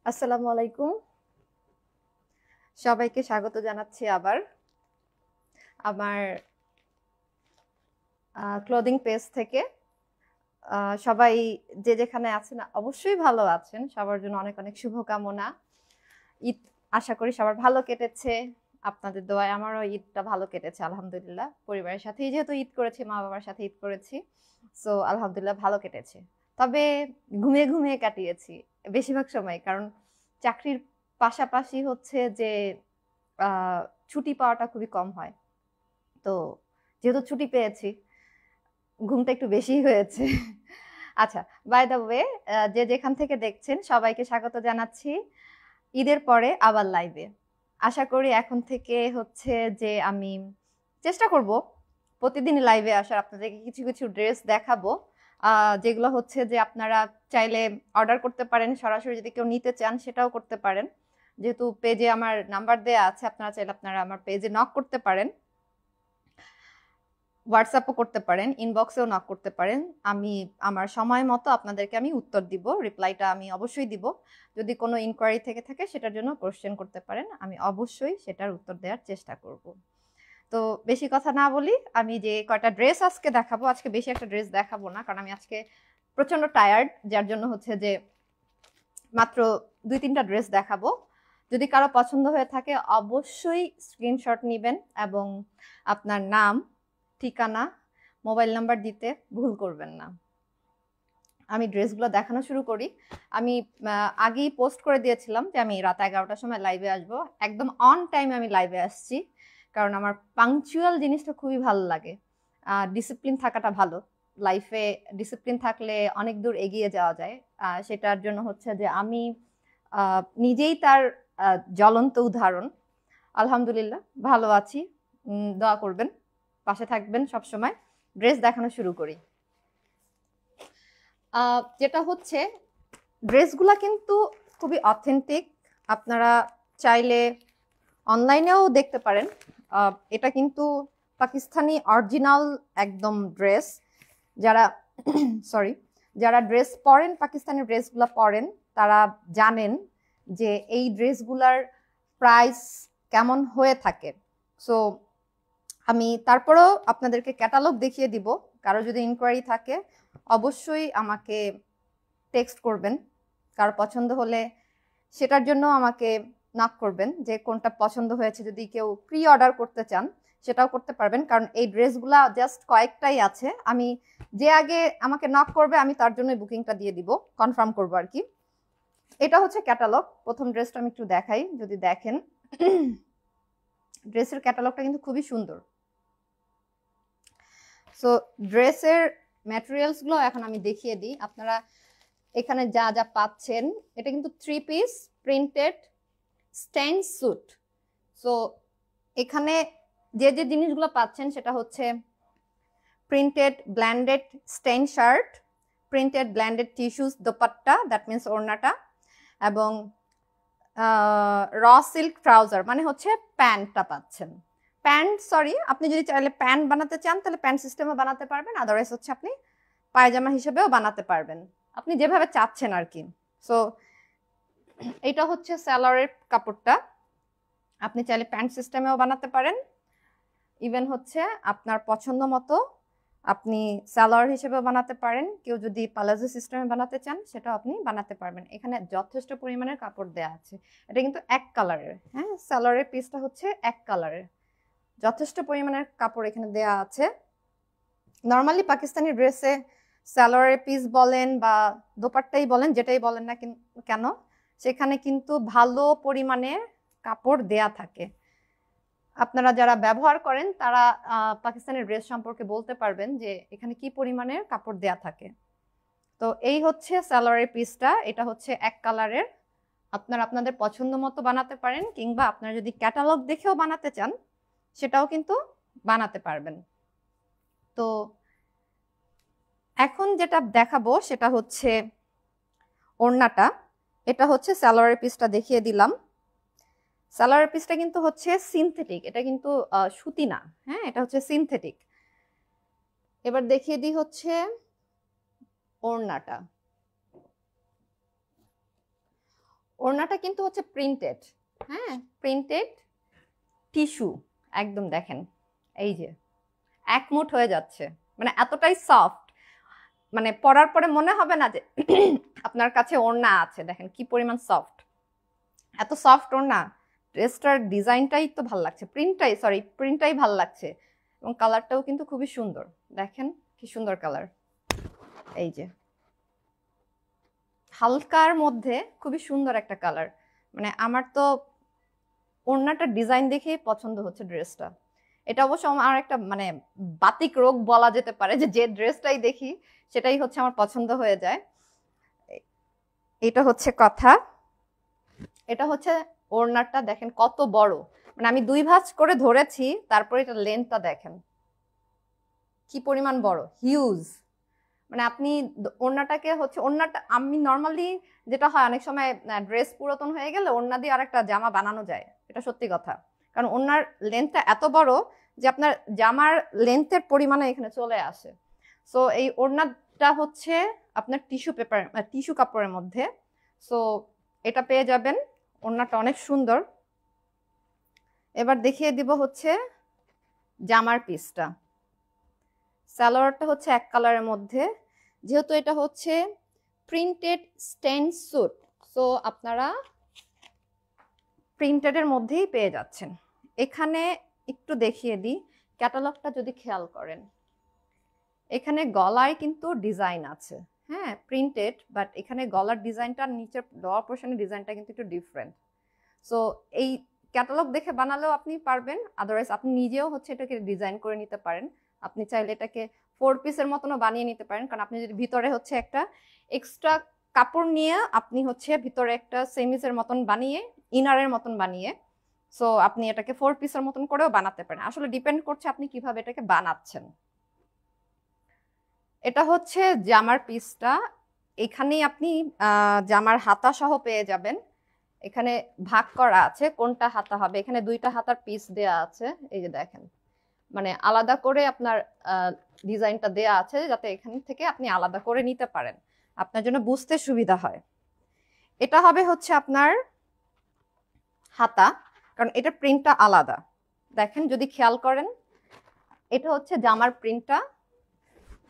আসসালামু আলাইকুম। সবাইকে স্বাগত জানাচ্ছি আবার আমার ক্লোদিং পেজ থেকে। সবাই যে যেখানে আছেন অবশ্যই ভালো আছেন। সবার জন্য অনেক অনেক শুভকামনা। ঈদ আশা করি সবার ভালো কেটেছে। আপনাদের দোয়ায় আমারও ঈদটা ভালো কেটেছে আলহামদুলিল্লাহ। পরিবারের সাথেই যেহেতু ঈদ করেছি, মা বাবার সাথে ঈদ করেছি, সো আলহামদুলিল্লাহ ভালো কেটেছে। তবে ঘুমিয়ে ঘুমিয়ে কাটিয়েছি বেশিরভাগ সময়, কারণ চাকরির পাশাপাশি হচ্ছে যে আহ, ছুটি পাওয়াটা খুবই কম হয়। তো যেহেতু ছুটি পেয়েছি, ঘুমটা একটু বেশি হয়েছে। আচ্ছা, বাই দ্য ওয়ে, যে যেখান থেকে দেখছেন সবাইকে স্বাগত জানাচ্ছি ঈদের পরে আবার লাইভে। আশা করি এখন থেকে হচ্ছে যে আমি চেষ্টা করব প্রতিদিন লাইভে আসার, আপনাদেরকে কিছু কিছু ড্রেস দেখাবো, যেগুলো হচ্ছে যে আপনারা চাইলে অর্ডার করতে পারেন, সরাসরি যদি কেউ নিতে চান সেটাও করতে পারেন। যেহেতু পেজে আমার নাম্বার দেয়া আছে, আপনারা চাইলে আপনারা আমার পেজে নক করতে পারেন, হোয়াটসঅ্যাপও করতে পারেন, ইনবক্সেও নক করতে পারেন। আমি আমার সময় মতো আপনাদেরকে আমি উত্তর দিব, রিপ্লাইটা আমি অবশ্যই দিব। যদি কোনো ইনকোয়ারি থেকে থাকে সেটার জন্য কোশ্চেন করতে পারেন, আমি অবশ্যই সেটার উত্তর দেওয়ার চেষ্টা করব। তো বেশি কথা না বলি, আমি যে কয়টা ড্রেস আজকে দেখাবো, আজকে বেশি একটা ড্রেস দেখাবো না, কারণ আমি আজকে প্রচন্ড টায়ার্ড, যার জন্য হচ্ছে যে মাত্র 2-3টা ড্রেস দেখাবো। যদি কারো পছন্দ হয়ে থাকে অবশ্যই স্ক্রিনশট নেবেন এবং আপনার নাম, ঠিকানা, মোবাইল নাম্বার দিতে ভুল করবেন না। আমি ড্রেসগুলো দেখানো শুরু করি। আমি আগেই পোস্ট করে দিয়েছিলাম যে আমি রাত 11টার সময় লাইভে আসবো। একদম অন টাইম আমি লাইভে আসছি, কারণ আমার পাংচুয়াল জিনিসটা খুবই ভালো লাগে। ডিসিপ্লিন থাকাটা ভালো, লাইফে ডিসিপ্লিন থাকলে অনেক দূর এগিয়ে যাওয়া যায়। সেটার জন্য হচ্ছে যে আমি নিজেই তার জ্বলন্ত উদাহরণ। আলহামদুলিল্লাহ ভালো আছি, দোয়া করবেন, পাশে থাকবেন সবসময়। ড্রেস দেখানো শুরু করি। যেটা হচ্ছে ড্রেসগুলা কিন্তু খুবই অথেন্টিক, আপনারা চাইলে অনলাইনেও দেখতে পারেন। এটা কিন্তু পাকিস্তানি অরিজিনাল একদম ড্রেস। যারা সরি, যারা ড্রেস পরেন, পাকিস্তানি ড্রেসগুলো পরেন, তারা জানেন যে এই ড্রেসগুলার প্রাইস কেমন হয়ে থাকে। সো আমি তারপরেও আপনাদেরকে ক্যাটালগ দেখিয়ে দিব। কারো যদি ইনকোয়ারি থাকে অবশ্যই আমাকে টেক্সট করবেন, কারো পছন্দ হলে সেটার জন্য আমাকে নক করবেন যে কোনটা পছন্দ হয়েছে। যদি কেউ প্রি অর্ডার করতে চান সেটাও করতে পারবেন, কারণ এই ড্রেসগুলা জাস্ট কয়েকটাই আছে। আমি যে আগে আমাকে নক করবে আমি তার জন্য বুকিংটা দিয়ে দিব, কনফার্ম করবো আর কি। এটা হচ্ছে ক্যাটালগ। প্রথম ড্রেসটা আমি একটু দেখাই, যদি দেখেন ড্রেসের ক্যাটালগটা কিন্তু খুবই সুন্দর। সো ড্রেসের ম্যাটেরিয়ালসগুলো এখন আমি দেখিয়ে দিই। আপনারা এখানে যা যা পাচ্ছেন, এটা কিন্তু 3 piece printed stain suit. So এখানে যে যে জিনিসগুলো পাচ্ছেন সেটা হচ্ছে printed blended stain shirt, printed blended tissues dupatta, that means ওড়নাটা, এবং র সিল্ক ট্রাউজার, মানে হচ্ছে প্যান্টটা পাচ্ছেন। প্যান্ট সরি, আপনি যদি চাইলে প্যান্ট বানাতে চান তাহলে প্যান্ট সিস্টেমে বানাতে পারবেন, আদারওয়াইজ হচ্ছে আপনি পায়জামা হিসেবেও বানাতে পারবেন, আপনি যেভাবে চাচ্ছেন আর কি। সো এটা হচ্ছে স্যালোয়ারের কাপড়টা, আপনি চাইলে প্যান্ট সিস্টেমেও বানাতে পারেন, ইভেন হচ্ছে আপনার পছন্দ মতো আপনি সালোয়ার হিসেবে বানাতে পারেন। কেউ যদি পালাজো সিস্টেমে বানাতে চান সেটাও আপনি বানাতে পারবেন। এখানে যথেষ্ট পরিমাণের কাপড় দেয়া আছে। এটা কিন্তু এক কালারের, হ্যাঁ, সালোয়ারের পিসটা হচ্ছে এক কালারের, যথেষ্ট পরিমাণের কাপড় এখানে দেয়া আছে। নর্মালি পাকিস্তানি ড্রেসে সালোয়ারের পিস বলেন বা দোপাট্টাই বলেন, যেটাই বলেন না কেন, সেখানে কিন্তু ভালো পরিমাণে কাপড় দেয়া থাকে। আপনারা যারা ব্যবহার করেন তারা পাকিস্তানের ড্রেস সম্পর্কে বলতে পারবেন যে এখানে কি পরিমাণের কাপড় দেয়া থাকে। তো এই হচ্ছে সালোয়ারের পিসটা, এটা হচ্ছে এক কালারের। আপনারা আপনাদের পছন্দ মতো বানাতে পারেন, কিংবা আপনারা যদি ক্যাটালগ দেখেও বানাতে চান সেটাও কিন্তু বানাতে পারবেন। তো এখন যেটা দেখাবো সেটা হচ্ছে ওড়নাটা। এটা হচ্ছে সালোয়ারের পিসটা দেখিয়ে দিলাম। সালোয়ার পিসটা কিন্তু হচ্ছে সিনথেটিক, এটা কিন্তু সুতি না, হ্যাঁ, এটা হচ্ছে সিনথেটিক। এবার দেখিয়ে দিই হচ্ছে ওড়নাটা। ওড়নাটা কিন্তু হচ্ছে প্রিন্টেড, হ্যাঁ প্রিন্টেড টিস্যু, একদম দেখেন এই যে এক মুঠ হয়ে যাচ্ছে, মানে এতটাই সফট, মানে পরার পরে মনে হবে না যে আপনার কাছে ওড়না আছে। দেখেন কি পরিমাণ সফট, এত সফট ওড়না। ড্রেসটার ডিজাইনটাই তো ভালো লাগছে, প্রিন্টটাই ভালো লাগছে, এবং কালারটাও কিন্তু খুবই সুন্দর। দেখেন কি সুন্দর কালার, এই যে হালকার মধ্যে খুবই সুন্দর একটা কালার। মানে আমার তো ওড়নাটার ডিজাইন দেখেই পছন্দ হচ্ছে ড্রেসটা। এটা অবশ্য আমার একটা মানে বাতিক রোগ বলা যেতে পারে, যে যে ড্রেসটাই দেখি সেটাই হচ্ছে আমার পছন্দ হয়ে যায়। এটা হচ্ছে কথা। এটা হচ্ছে ওড়নাটা, দেখেন কত বড়, মানে আমি 2 ভাঁজ করে ধরেছি, তারপরে এটা লেন্থটা দেখেন কি পরিমাণ বড়, হিউজ। মানে আপনি ওড়নাটাকে হচ্ছে, ওড়নাটা আমি নর্মালি যেটা হয় অনেক সময় ড্রেস পুরাতন হয়ে গেলে ওড়না দিয়ে আরেকটা জামা বানানো যায়, এটা সত্যি কথা। কারণ ওড়নার লেন্থটা এত বড় যে আপনার জামার লেন্থের পরিমাণে এখানে চলে আসে। সো এই ওড়নাটা হচ্ছে আপনার টিস্যু কাপড়ের মধ্যে। সো এটা পেয়ে যাবেন, ওড়নাটা অনেক সুন্দর। এবার দেখিয়ে দিব হচ্ছে জামার পিসটা। সালোয়ারটা হচ্ছে এক কালারের মধ্যে, যেহেতু এটা হচ্ছে প্রিন্টেড স্টেন স্যুট, সো আপনারা প্রিন্টেডের মধ্যেই পেয়ে যাচ্ছেন। এখানে একটু দেখিয়ে দিই, ক্যাটালগটা যদি খেয়াল করেন, এখানে গলায় কিন্তু ডিজাইন আছে, হ্যাঁ প্রিন্টেড, বাট এখানে গলার ডিজাইনটা, নিচের লোয়ার পোর্শনের ডিজাইনটা কিন্তু একটু ডিফারেন্ট। সো এই ক্যাটালগ দেখে বানালেও আপনি পারবেন, আদারওয়াইজ আপনি নিজেও হচ্ছে এটাকে ডিজাইন করে নিতে পারেন। আপনি চাইলে এটাকে 4 পিসের মতনও বানিয়ে নিতে পারেন, কারণ আপনি যদি ভিতরে হচ্ছে একটা এক্সট্রা কাপড় নিয়ে আপনি হচ্ছে ভিতরে একটা সেমিজের মতন বানিয়ে, ইনারের মতন বানিয়ে, সো আপনি এটাকে 4 পিসের মতন করেও বানাতে পারেন। আসলে ডিপেন্ড করছে আপনি কিভাবে এটাকে বানাচ্ছেন। এটা হচ্ছে জামার পিসটা, এখানেই আপনি জামার হাতা সহ পেয়ে যাবেন। এখানে ভাগ করা আছে কোনটা হাতা হবে, এখানে 2টা হাতার পিস দেয়া আছে, এই যে দেখেন, মানে আলাদা করে আপনার ডিজাইনটা দেয়া আছে, যাতে এখান থেকে আপনি আলাদা করে নিতে পারেন, আপনার জন্য বুঝতে সুবিধা হয়। এটা হবে হচ্ছে আপনার হাতা, কারণ এটা প্রিন্টটা আলাদা। দেখেন যদি খেয়াল করেন, এটা হচ্ছে জামার প্রিন্টটা,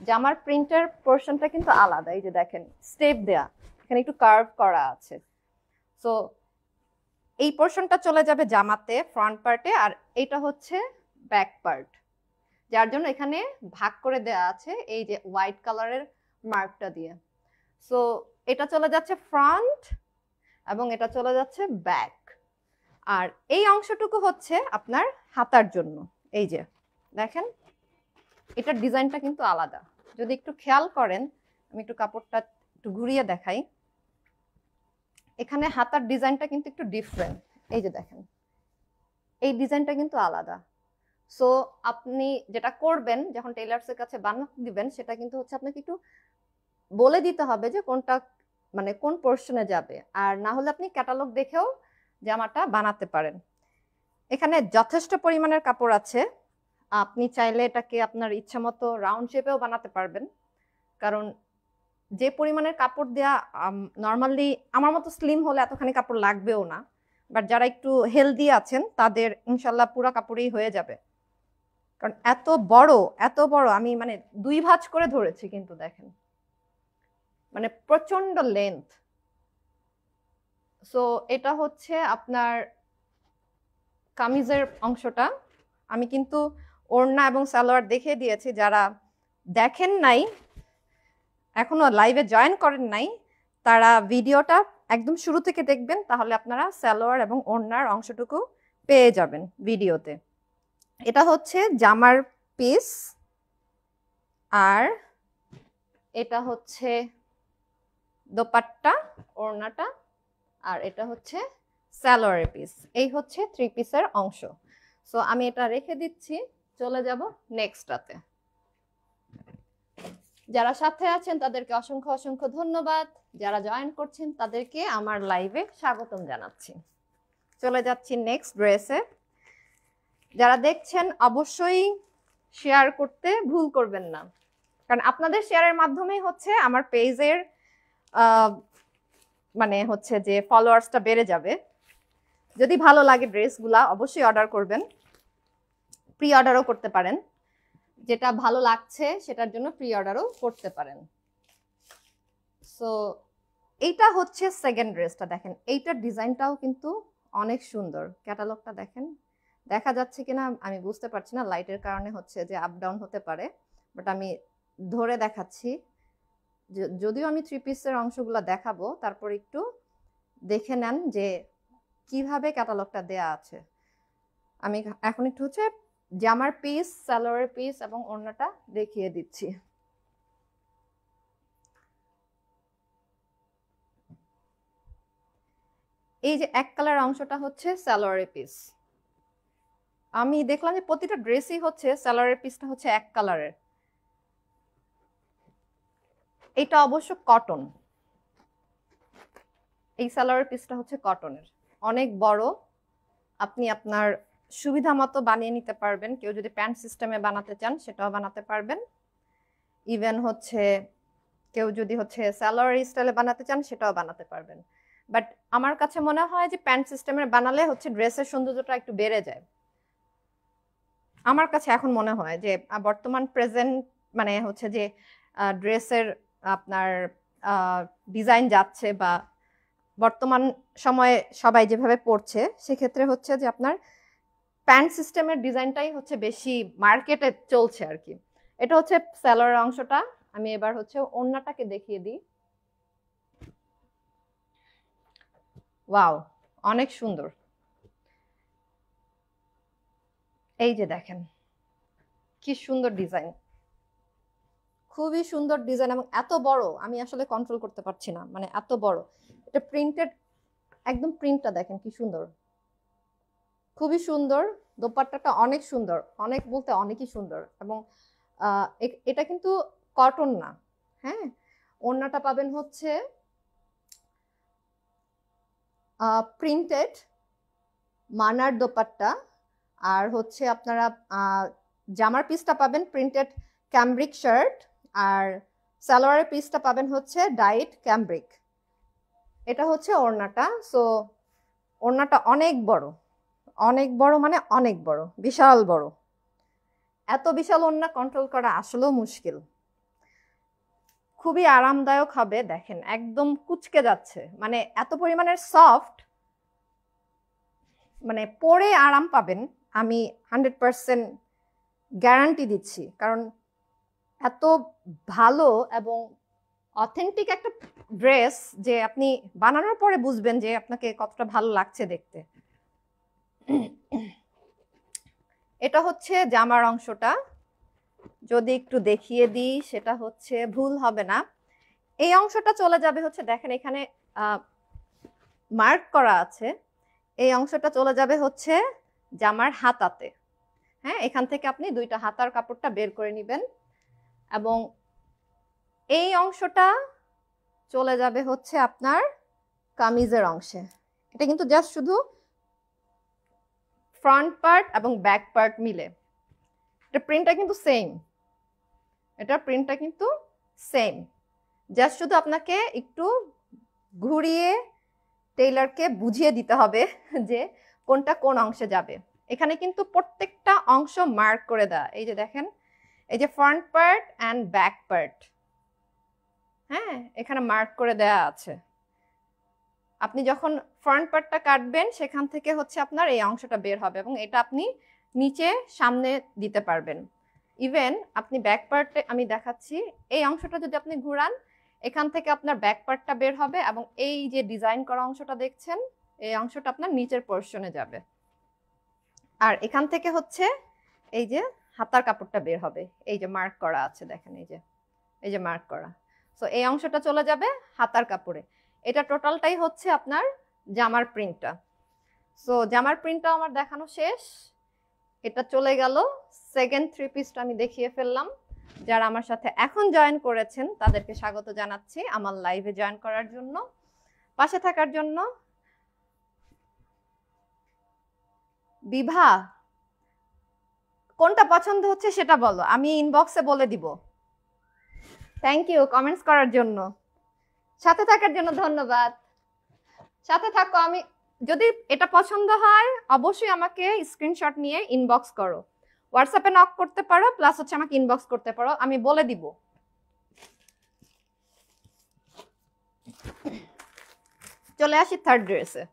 জামার প্রিন্টের পোর্শনটা কিন্তু আলাদা, এই যে দেখেন স্টেপ দেয়া, এখানে একটু কার্ভ করা আছে। সো এই পোর্শনটা চলে যাবে জামাতে ফ্রন্ট পার্টে, আর এটা হচ্ছে ব্যাক পার্ট, যার জন্য এখানে ভাগ করে দেয়া আছে এই যে হোয়াইট কালারের মার্কটা দিয়ে। সো এটা চলে যাচ্ছে ফ্রন্ট এবং এটা চলে যাচ্ছে ব্যাক, আর এই অংশটুকু হচ্ছে আপনার হাতার জন্য। এই যে দেখেন এটার ডিজাইনটা কিন্তু আলাদা, যদি একটু খেয়াল করেন, আমি একটু কাপড়টা একটু ঘুরিয়ে দেখাই, এখানে হাতার ডিজাইনটা কিন্তু একটু ডিফারেন্ট, এই যে দেখেন এই ডিজাইনটা কিন্তু আলাদা। সো আপনি যেটা করবেন যখন টেইলার্সের কাছে বানাতে দিবেন, সেটা কিন্তু হচ্ছে আপনাকে একটু বলে দিতে হবে যে কোনটা মানে কোন পোর্শনে যাবে, আর না হলে আপনি ক্যাটালগ দেখেও জামাটা বানাতে পারেন। এখানে যথেষ্ট পরিমাণের কাপড় আছে, আপনি চাইলে এটাকে আপনার ইচ্ছা মতো রাউন্ড শেপেও বানাতে পারবেন, কারণ যে পরিমাণের কাপড় দেয়া, নর্মালি আমার মতো স্লিম হলে এতখানি কাপড় লাগবেও না, বাট যারা একটু হেলদি আছেন তাদের ইনশাল্লাহ পুরো কাপড়েই হয়ে যাবে, কারণ এত বড় আমি মানে 2 ভাঁজ করে ধরেছি, কিন্তু দেখেন মানে প্রচন্ড লেন্থ। সো এটা হচ্ছে আপনার কামিজের অংশটা। আমি কিন্তু ওড়না এবং সালোয়ার দেখিয়ে দিয়েছি, যারা দেখেন নাই এখনো লাইভে জয়েন করেন নাই, তারা ভিডিওটা একদম শুরু থেকে দেখবেন, তাহলে আপনারা সালোয়ার এবং ওড়নার অংশটুকু পেয়ে যাবেন ভিডিওতে। এটা হচ্ছে জামার পিস, আর এটা হচ্ছে দোপাট্টা ওড়নাটা, আর এটা হচ্ছে সালোয়ারের পিস। এই হচ্ছে 3 পিসের অংশ। সো আমি এটা রেখে দিচ্ছি, চলে যাব নেক্সটটাতে। যারা সাথে আছেন তাদেরকে অসংখ্য অসংখ্য ধন্যবাদ, যারা জয়েন করছেন তাদেরকে আমার লাইভে স্বাগতম জানাচ্ছি। চলে যাচ্ছি নেক্সট ড্রেসে। যারা দেখছেন অবশ্যই শেয়ার করতে ভুল করবেন না, কারণ আপনাদের শেয়ারের মাধ্যমেই হচ্ছে আমার পেজের মানে হচ্ছে যে ফলোয়ার্সটা বেড়ে যাবে। যদি ভালো লাগে ড্রেসগুলা অবশ্যই অর্ডার করবেন, প্রি অর্ডারও করতে পারেন, যেটা ভালো লাগছে সেটার জন্য প্রি অর্ডারও করতে পারেন। সো এইটা হচ্ছে সেকেন্ড ড্রেসটা, দেখেন এইটার ডিজাইনটাও কিন্তু অনেক সুন্দর। ক্যাটালগটা দেখেন, দেখা যাচ্ছে কিনা আমি বুঝতে পারছি না, লাইটের কারণে হচ্ছে যে আপ ডাউন হতে পারে, বাট আমি ধরে দেখাচ্ছি। যদিও আমি থ্রি পিসের অংশগুলো দেখাবো, তারপর একটু দেখে নেন যে কিভাবে ক্যাটালগটা দেয়া আছে। আমি এখন একটু হচ্ছে জামার পিস, সালোয়ারের পিস এবং ওড়নাটা দেখিয়ে দিচ্ছি। এই যে এক কালার অংশটা হচ্ছে সালোয়ারের পিস। আমি দেখলাম যে প্রতিটা ড্রেসই হচ্ছে সালোয়ারের পিসটা হচ্ছে এক কালারের। এটা অবশ্য কটন, এই সালোয়ারের পিসটা হচ্ছে কটনের, অনেক বড়। আপনি আপনার সুবিধা মতো বানিয়ে নিতে পারবেন। কেউ যদি প্যান্ট সিস্টেমে বানাতে চান সেটাও বানাতে পারবেন। ইভেন হচ্ছে কেউ যদি হচ্ছে সালোয়ার স্টাইলে বানাতে চান সেটাও বানাতে পারবেন। বাট আমার কাছে মনে হয় যে প্যান্ট সিস্টেমের বানালে হচ্ছে ড্রেসের সৌন্দর্যটা একটু বেড়ে যায়। আমার কাছে এখন মনে হয় যে বর্তমান প্রেজেন্ট মানে হচ্ছে যে ড্রেসের আপনার ডিজাইন যাচ্ছে বা বর্তমান সময়ে সবাই যেভাবে পড়ছে, সেক্ষেত্রে হচ্ছে যে আপনার প্যান্ট সিস্টেমের ডিজাইনটাই হচ্ছে বেশি মার্কেটে চলছে আর কি। এটা হচ্ছে সালোয়ার অংশটা। আমি এবার হচ্ছে ওড়নাটাকে দেখিয়ে দিই। ওয়াও, অনেক সুন্দর। এই যে দেখেন কি সুন্দর ডিজাইন, খুবই সুন্দর ডিজাইন এবং এত বড় আমি আসলে কন্ট্রোল করতে পারছি না, মানে এত বড়। এটা প্রিন্টেড, একদম প্রিন্টটা দেখেন কি সুন্দর, খুবই সুন্দর। দোপাট্টাটা অনেক সুন্দর, অনেক বলতে অনেকই সুন্দর। এবং এটা কিন্তু কটন না, হ্যাঁ। ওড়নাটা পাবেন হচ্ছে প্রিন্টেড মানার দোপাট্টা, আর হচ্ছে আপনারা জামার পিসটা পাবেন প্রিন্টেড ক্যামব্রিক শার্ট, আর সালোয়ারের পিসটা পাবেন হচ্ছে ডাইট ক্যামব্রিক। এটা হচ্ছে ওড়নাটা। সো ওড়নাটা অনেক বড়, অনেক বড়, মানে অনেক বড়, বিশাল বড়। এত বিশাল ওড়না কন্ট্রোল করা আসলেও মুশকিল। খুবই আরামদায়ক হবে, দেখেন একদম কুচকে যাচ্ছে, মানে এত পরিমাণের সফট, মানে পরে আরাম পাবেন আমি 100% গ্যারান্টি দিচ্ছি। কারণ এত ভালো এবং অথেন্টিক একটা ড্রেস যে আপনি বানানোর পরে বুঝবেন যে আপনাকে কতটা ভালো লাগছে দেখতে। এটা হচ্ছে জামার অংশটা, যদি একটু দেখিয়ে দিই সেটা হচ্ছে ভুল হবে না। এই অংশটা চলে যাবে হচ্ছে, দেখেন এখানে মার্ক করা আছে, এই অংশটা চলে যাবে হচ্ছে জামার হাতাতে। হ্যাঁ, এখান থেকে আপনি দুইটা হাতার কাপড়টা বের করে নেবেন এবং এই অংশটা চলে যাবে হচ্ছে আপনার কামিজের অংশে। এটা কিন্তু জাস্ট শুধু ফ্রন্ট পার্ট এবং ব্যাক পার্ট মিলে। এটা প্রিন্টটা কিন্তু সেম, এটা প্রিন্টটা কিন্তু সেম, জাস্ট শুধু আপনাকে একটু ঘুরিয়ে টেইলারকে বুঝিয়ে দিতে হবে যে কোনটা কোন অংশে যাবে। এখানে কিন্তু প্রত্যেকটা অংশ মার্ক করে দেওয়া। এই যে দেখেন, এই যে front part and back part, হ্যাঁ এখানে মার্ক করে দেওয়া আছে। আপনি যখন ফ্রন্ট পার্টটা কাটবেন সেখান থেকে হচ্ছে আপনার এই অংশটা বের হবে এবং এটা আপনি নিচে সামনে দিতে পারবেন। ইভেন আপনি ব্যাক পার্টে, আমি দেখাচ্ছি, এই অংশটা যদি আপনি ঘুরান এখান থেকে আপনার ব্যাক পার্টটা বের হবে এবং এই যে ডিজাইন করা অংশটা দেখছেন এই অংশটা আপনার নিচের পোরশনে যাবে। আর এখান থেকে হচ্ছে এই যে হাতার কাপড়টা বের হবে, এই যে মার্ক করা আছে দেখেন, এই যে মার্ক করা। সো এই অংশটা চলে যাবে হাতার কাপড়ে। এটা টোটালটাই হচ্ছে আপনার জামার প্রিন্টটা। সো জামার প্রিন্টটা আমার দেখানো শেষ। এটা চলে গেল সেকেন্ড থ্রি পিসটা আমি দেখিয়ে ফেললাম। যারা আমার সাথে এখন জয়েন করেছেন তাদেরকে স্বাগত জানাচ্ছি আমার লাইভে জয়েন করার জন্য, পাশে থাকার জন্য। বিভা, কোনটা পছন্দ হচ্ছে সেটা বলো, আমি ইনবক্সে বলে দিব। থ্যাংক ইউ কমেন্টস করার জন্য, সাথে থাকার জন্য ধন্যবাদ। সাথে থাকো। আমি যদি এটা পছন্দ হয় অবশ্যই আমাকে স্ক্রিনশট নিয়ে ইনবক্স করো, হোয়াটসঅ্যাপে নক করতে পারো, প্লাস হচ্ছে আমাকে ইনবক্স করতে পারো, আমি বলে দিব। চলে আসি থার্ড ড্রেসে।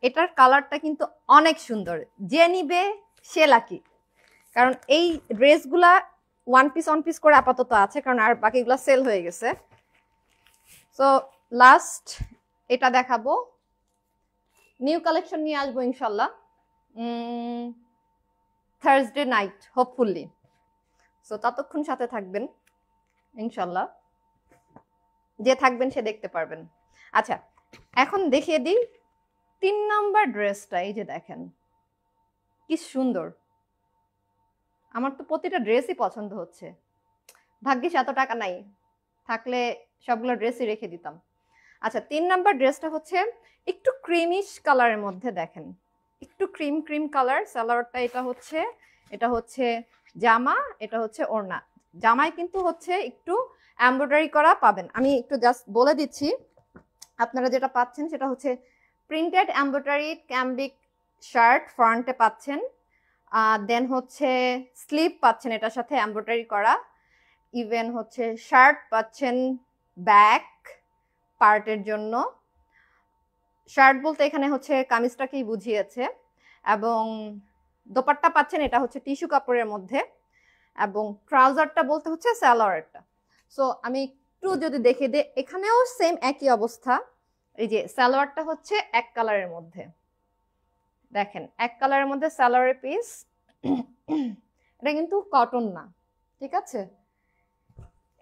এটার কালারটা কিন্তু অনেক সুন্দর, যে নিবে সে লাকি, কারণ এই ড্রেসগুলা ওয়ান পিস করে আপাতত আছে, কারণ আর বাকিগুলা সেল হয়ে গেছে। সো লাস্ট এটা দেখাবো, নিউ কালেকশন নিয়ে আসবো ইনশাল্লাহ থার্সডে নাইট হোপফুলি। সো ততক্ষণ সাথে থাকবেন ইনশাল্লাহ, যে থাকবেন সে দেখতে পারবেন। আচ্ছা, এখন দেখিয়ে দিই 3 নাম্বার ড্রেসটা। এই যে দেখেন কি সুন্দর, আমার তো প্রতিটা ড্রেসই পছন্দ হচ্ছে। ভাগ্যিস এত টাকা নাই, থাকলে সবগুলো ড্রেসই রেখে দিতাম। আচ্ছা, 3 নাম্বার ড্রেসটা হচ্ছে একটু ক্রিমিশ কালারের মধ্যে, দেখেন একটু ক্রিম কালার। সালোয়ারটা এটা হচ্ছে জামা, এটা হচ্ছে ওড়না। জামায় কিন্তু হচ্ছে একটু এমব্রয়ডারি করা পাবেন। আমি একটু জাস্ট বলে দিচ্ছি, আপনারা যেটা পাচ্ছেন সেটা হচ্ছে প্রিন্টেড এমব্রয়ডারি ক্যাম্বিক শার্ট ফ্রন্টে পাচ্ছেন, দেন হচ্ছে স্লিভ পাচ্ছেন এটার সাথে এমব্রয়ডারি করা, ইভেন হচ্ছে শার্ট পাচ্ছেন ব্যাক পার্টের জন্য। শার্ট বলতে এখানে হচ্ছে কামিজটাকেই বুঝিয়েছে, এবং দোপাট্টা পাচ্ছেন এটা হচ্ছে টিস্যু কাপড়ের মধ্যে, এবং ট্রাউজারটা বলতে হচ্ছে সালোয়ারটা। সো আমি একটু যদি দেখে দিই, এখানেও সেম একই অবস্থা। এই যে সালোয়ারটা হচ্ছে এক কালারের মধ্যে, দেখেন এক কালারের মধ্যে সালোয়ারের পিস। এটা কিন্তু কটন না, ঠিক আছে?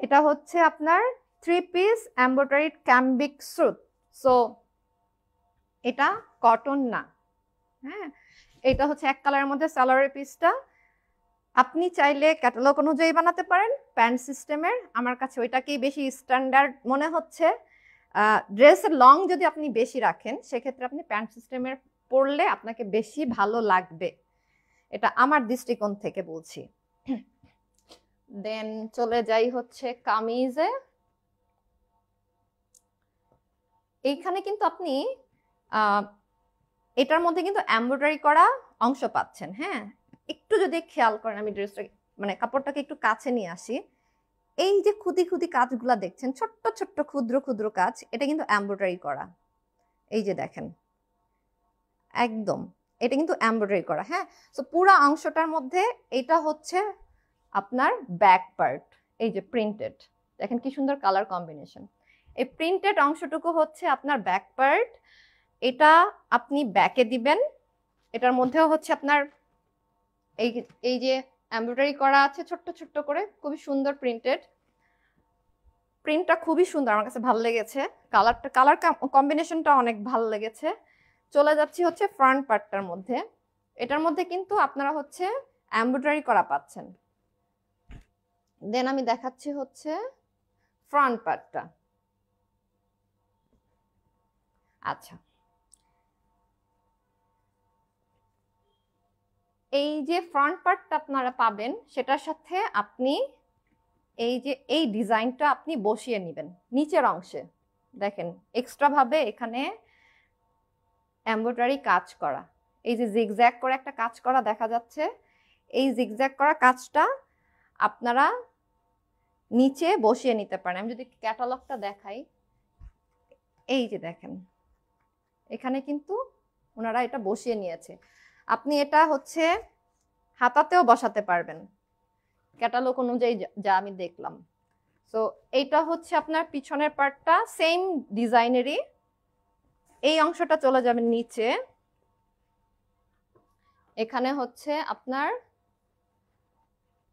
এটা হচ্ছে আপনার 3 পিস এমব্রয়ডারি ক্যাম্বিক স্যুট। সো এটা কটন না, হ্যাঁ। এটা হচ্ছে এক কালারের মধ্যে সালোয়ারের পিসটা। আপনি চাইলে ক্যাটালগ অনুযায়ী বানাতে পারেন প্যান্ট সিস্টেমের, আমার কাছে ওইটাকেই বেশি স্ট্যান্ডার্ড মনে হচ্ছে। ড্রেসের লং যদি আপনি বেশি রাখেন সেক্ষেত্রে আপনি প্যান্ট সিস্টেমের পরলে আপনাকে বেশি ভালো লাগবে, এটা আমার দৃষ্টিকোণ থেকে বলছি। দেন চলে যাই হচ্ছে কামিজে। এইখানে কিন্তু আপনি এটার মধ্যে কিন্তু এমব্রয়ডারি করা অংশ পাচ্ছেন, হ্যাঁ। একটু যদি খেয়াল করেন, আমি ড্রেসটা মানে কাপড়টাকে একটু কাছে নিয়ে আসি, এই যে খুদি কাজগুলা দেখছেন, ছোট্ট ছোট্ট ক্ষুদ্র কাজ, এটা কিন্তু এমব্রয়ডারি করা। এই যে দেখেন একদম, এটা কিন্তু এমব্রয়ডারি করা, হ্যাঁ। সো পুরো অংশটার মধ্যে এটা হচ্ছে আপনার ব্যাক পার্ট, এই যে প্রিন্টেড, দেখেন কি সুন্দর কালার কম্বিনেশন। এই প্রিন্টেড অংশটুকু হচ্ছে আপনার ব্যাক পার্ট, এটা আপনি ব্যাকে দিবেন। এটার মধ্যেও হচ্ছে আপনার এই যে এমব্রয়ডারি করা আছে ছোট্ট করে, খুবই সুন্দর প্রিন্টটা খুবই সুন্দর, আমার কাছে ভালো লেগেছে। কালার কম্বিনেশনটা অনেক ভালো লেগেছে। চলে যাচ্ছি হচ্ছে ফ্রন্ট পার্টটার মধ্যে। এটার মধ্যে কিন্তু আপনারা হচ্ছে এমব্রয়ডারি করা পাচ্ছেন। দেন আমি দেখাচ্ছি হচ্ছে ফ্রন্ট পার্টটা। আচ্ছা, এই যে ফ্রন্ট পার্টটা আপনারা পাবেন, সেটার সাথে আপনি এই যে এই ডিজাইনটা আপনি বসিয়ে নেবেন নিচের অংশে। দেখেন এক্সট্রা ভাবে এখানে এমব্রয়ডারি কাজ করা, এই যে জিগজ্যাগ করে একটা কাজ করা দেখা যাচ্ছে, এই জিগজ্যাগ করা কাজটা আপনারা নিচে বসিয়ে নিতে পারেন। আমি যদি ক্যাটালগটা দেখাই, এই যে দেখেন এখানে কিন্তু ওনারা এটা বসিয়ে নিয়েছে। আপনি এটা হচ্ছে হাতাতেও বসাতে পারবেন ক্যাটালগ অনুযায়ী যা আমি দেখলাম। সো এইটা হচ্ছে আপনার পিছনের পার্টটা সেম ডিজাইনেরই। এই অংশটা চলে যাবে নিচে, এখানে হচ্ছে আপনার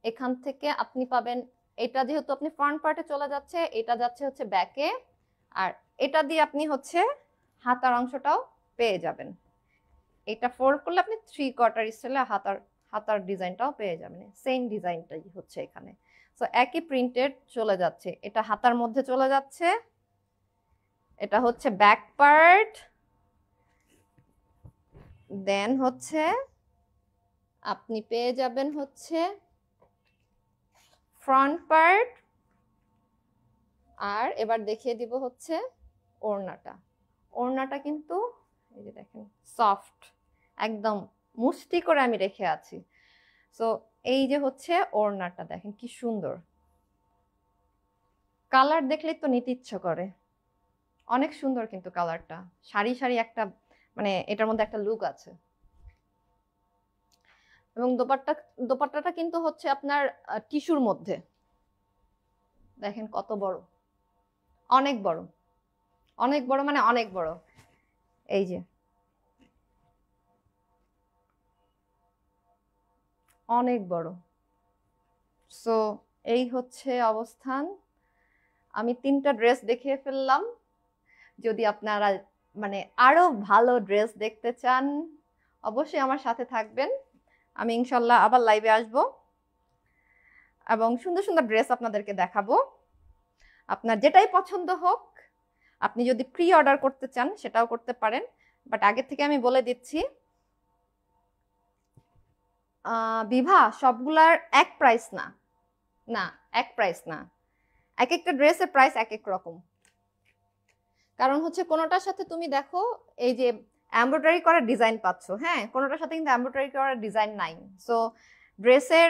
এখান থেকে আপনি পাবেন, এটা যেহেতু আপনি ফ্রন্ট পার্টে চলে যাচ্ছে, এটা যাচ্ছে হচ্ছে ব্যাকে, আর এটা দিয়ে আপনি হচ্ছে হাতার অংশটাও পেয়ে যাবেন। এটা ফোল্ড করলে আপনি 3/4 স্টাইলে হাতার ডিজাইনটাও পেয়ে যাবেন, সেম ডিজাইনটাই হচ্ছে এখানে। সো একই প্রিন্টেড চলে যাচ্ছে, এটা হাতার মধ্যে চলে যাচ্ছে, এটা হচ্ছে ব্যাক পার্ট, দেন হচ্ছে আপনি পেয়ে যাবেন হচ্ছে ফ্রন্ট পার্ট। আর এবার দেখিয়ে দিব হচ্ছে ওড়নাটা। ওড়নাটা কিন্তু এই যে দেখেন সফট, একদম মুষ্টি করে আমি রেখে আছি। সো এই যে হচ্ছে ওড়নাটা, দেখেন কি সুন্দর, কালার দেখলেই তো নিতে ইচ্ছা করে, অনেক সুন্দর কিন্তু কালারটা, সারি সারি একটা মানে এটার মধ্যে একটা লুক আছে। এবং দোপাট্টাটা কিন্তু হচ্ছে আপনার টিস্যুর মধ্যে, দেখেন কত বড়, অনেক বড়, অনেক বড় মানে অনেক বড়। এই যে অনেক বড়। সো এই হচ্ছে অবস্থান। আমি 3টা ড্রেস দেখিয়ে ফেললাম। যদি আপনারা মানে আরো ভালো ড্রেস দেখতে চান অবশ্যই আমার সাথে থাকবেন। আমি ইনশাল্লাহ আবার লাইভে আসব এবং সুন্দর সুন্দর ড্রেস আপনাদেরকে দেখাবো। আপনার যেটাই পছন্দ হোক, আপনি যদি প্রি অর্ডার করতে চান সেটাও করতে পারেন, বাট আগে থেকে আমি বলে দিচ্ছি বিভা সবগুলার এক প্রাইস না, না এক প্রাইস না, এক একটা ড্রেসের প্রাইস এক এক রকম। কারণ হচ্ছে কোনোটার সাথে তুমি দেখো এই যে এমব্রয়ডারি করা ডিজাইন পাচ্ছ, হ্যাঁ, কোনোটার সাথে কিন্তু এমব্রয়ডারি করা ডিজাইন নাই। সো ড্রেসের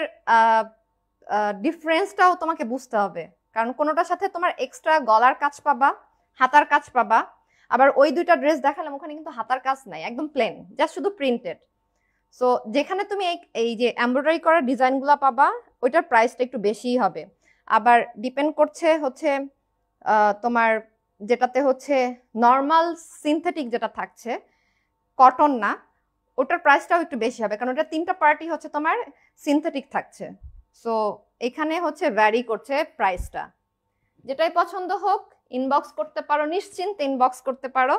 ডিফারেন্সটাও তোমাকে বুঝতে হবে, কারণ কোনোটার সাথে তোমার এক্সট্রা গলার কাজ পাবা, হাতার কাজ পাবা, আবার ওই দুইটা ড্রেস দেখালাম ওখানে কিন্তু হাতার কাজ নাই, একদম প্লেন, জাস্ট শুধু প্রিন্টেড। সো যেখানে তুমি এই যে এমব্রয়ডারি করা ডিজাইনগুলো পাবা ওইটার প্রাইসটা একটু বেশিই হবে। আবার ডিপেন্ড করছে হচ্ছে তোমার যেটাতে হচ্ছে নর্মাল সিনথেটিক যেটা থাকছে, কটন না, ওটার প্রাইসটাও একটু বেশি হবে, কারণ ওটা 3টা পার্টি হচ্ছে তোমার সিনথেটিক থাকছে। সো এখানে হচ্ছে ভ্যারি করছে প্রাইসটা। যেটাই পছন্দ হোক ইনবক্স করতে পারো, নিশ্চিন্তে ইনবক্স করতে পারো,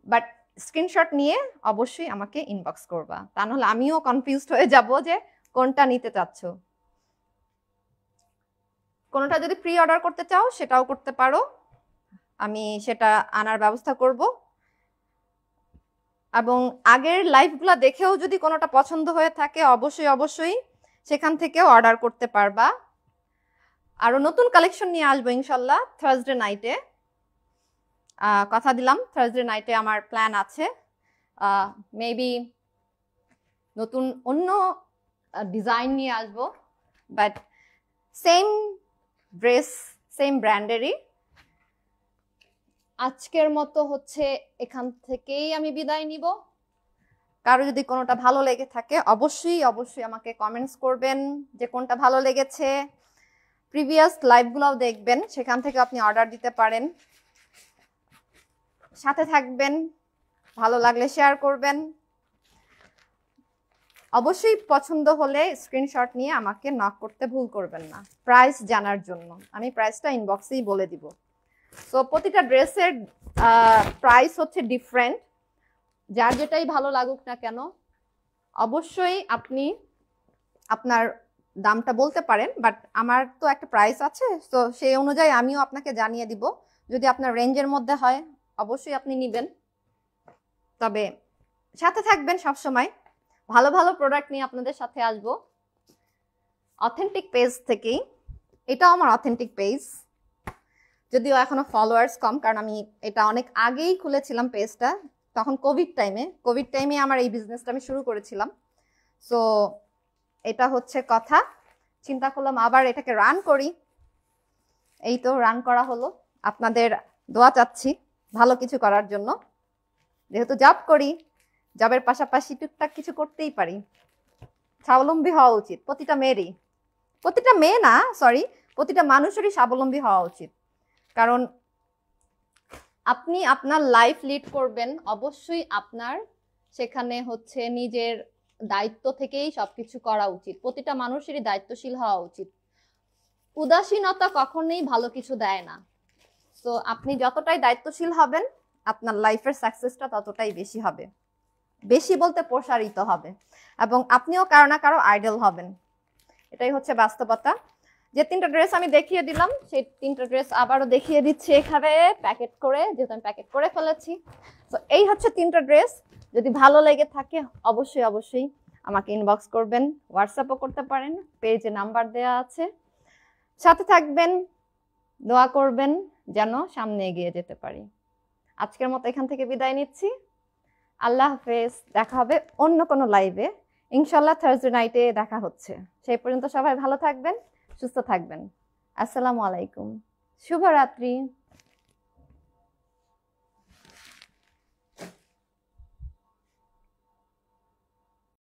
বাট স্ক্রিনশট নিয়ে অবশ্যই আমাকে ইনবক্স করবা, তা নাহলে আমিও কনফিউজড হয়ে যাব যে কোনটা নিতে চাচ্ছ। কোনটা যদি প্রি অর্ডার করতে চাও সেটাও করতে পারো, আমি সেটা আনার ব্যবস্থা করব। এবং আগের লাইভগুলো দেখেও যদি কোনোটা পছন্দ হয়ে থাকে অবশ্যই অবশ্যই সেখান থেকেও অর্ডার করতে পারবা। আরো নতুন কালেকশন নিয়ে আসবো ইনশাল্লাহ থার্সডে নাইটে, কথা দিলাম থার্সডে নাইটে আমার প্ল্যান আছে, মেবি নতুন অন্য ডিজাইন নিয়ে আসবো, বাট সেম ড্রেস সেম ব্র্যান্ডেরই। আজকের মতো হচ্ছে এখান থেকেই আমি বিদায় নিব। কারো যদি কোনোটা ভালো লেগে থাকে অবশ্যই অবশ্যই আমাকে কমেন্টস করবেন যে কোনটা ভালো লেগেছে। প্রিভিয়াস লাইভগুলোও দেখবেন, সেখান থেকে আপনি অর্ডার দিতে পারেন। সাথে থাকবেন, ভালো লাগলে শেয়ার করবেন। অবশ্যই পছন্দ হলে স্ক্রিনশট নিয়ে আমাকে নক করতে ভুল করবেন না প্রাইস জানার জন্য, আমি প্রাইসটা ইনবক্সেই বলে দিব। সো প্রতিটা ড্রেসের প্রাইস হচ্ছে ডিফারেন্ট, যার যেটাই ভালো লাগুক না কেন অবশ্যই আপনি আপনার দামটা বলতে পারেন, বাট আমার তো একটা প্রাইস আছে, তো সেই অনুযায়ী আমিও আপনাকে জানিয়ে দিব। যদি আপনার রেঞ্জের মধ্যে হয় অবশ্যই আপনি নেবেন, তবে সাথে থাকবেন সব সময়, ভালো ভালো প্রোডাক্ট নিয়ে আপনাদের সাথে আসব অথেন্টিক পেজ থেকেই। এটাও আমার অথেন্টিক পেজ, যদিও এখনো ফলোয়ার্স কম, কারণ আমি এটা অনেক আগেই খুলেছিলাম পেজটা, তখন কোভিড টাইমে আমার এই বিজনেসটা আমি শুরু করেছিলাম। সো এটা হচ্ছে কথা, চিন্তা করলাম আবার এটাকে রান করি, এই তো রান করা হলো। আপনাদের দোয়া চাচ্ছি ভালো কিছু করার জন্য, যেহেতু জব করি, জবের পাশাপাশি টুকটাক কিছু করতেই পারি। স্বাবলম্বী হওয়া উচিত প্রতিটা মেয়েরই, প্রতিটা মেয়ে না সরি প্রতিটা মানুষেরই স্বাবলম্বী হওয়া উচিত, কারণ আপনি আপনার লাইফ লিড করবেন অবশ্যই আপনার সেখানে হচ্ছে নিজের দায়িত্ব থেকেই সবকিছু করা উচিত। প্রতিটা মানুষেরই দায়িত্বশীল হওয়া উচিত, উদাসীনতা কখনোই ভালো কিছু দেয় না। তো আপনি যতটাই দায়িত্বশীল হবেন আপনার লাইফের সাকসেসটা ততটাই বেশি হবে, বেশি বলতে প্রসারিত হবে, এবং আপনিও কারো না কারো আইডল হবেন, এটাই হচ্ছে বাস্তবতা। যে 3টা ড্রেস আমি দেখিয়ে দিলাম সেই 3টা ড্রেস আবারও দেখিয়ে দিচ্ছি এখানে প্যাকেট করে, যেহেতু আমি প্যাকেট করে ফেলেছি। তো এই হচ্ছে 3টা ড্রেস, যদি ভালো লেগে থাকে অবশ্যই অবশ্যই আমাকে ইনবক্স করবেন, হোয়াটসঅ্যাপও করতে পারেন, পেজে নাম্বার দেওয়া আছে। সাথে থাকবেন, দোয়া করবেন যেন সামনে এগিয়ে যেতে পারি। আজকের মতো এখান থেকে বিদায় নিচ্ছি। আল্লাহ হাফেজ। দেখা হবে অন্য কোনো লাইভে, ইনশাল্লাহ থার্সডে নাইটে দেখা হচ্ছে। সেই পর্যন্ত সবাই ভালো থাকবেন, সুস্থ থাকবেন। আসসালামু আলাইকুম, শুভরাত্রি।